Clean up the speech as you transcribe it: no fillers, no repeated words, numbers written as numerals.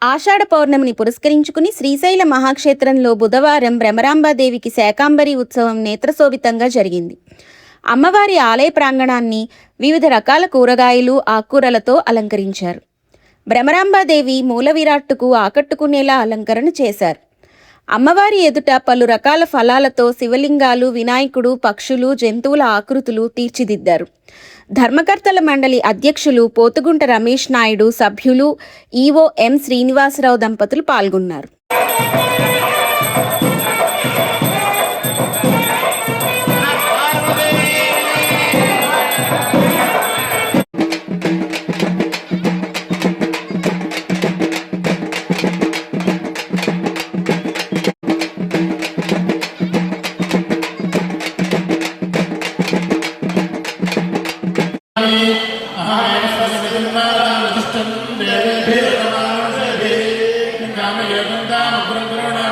ఆషాఢ పౌర్ణమిని పురస్కరించుకుని శ్రీశైల మహాక్షేత్రంలో బుధవారం భ్రమరాంబాదేవికి శాకాంబరి ఉత్సవం నేత్రశోభితంగా జరిగింది. అమ్మవారి ఆలయ ప్రాంగణాన్ని వివిధ రకాల కూరగాయలు, ఆకుకూరలతో అలంకరించారు. భ్రమరాంబాదేవి మూల విరాట్టుకు ఆకట్టుకునేలా అలంకరణ చేశారు. అమ్మవారి ఎదుట పలు రకాల ఫలాలతో శివలింగాలు, వినాయకుడు, పక్షులు, జంతువుల ఆకృతులు తీర్చిదిద్దారు. ధర్మకర్తల మండలి అధ్యక్షులు పోతుగుంట రమేష్ నాయుడు, సభ్యులు ఈవో ఎం శ్రీనివాసరావు దంపతులు పాల్గొన్నారు. కామ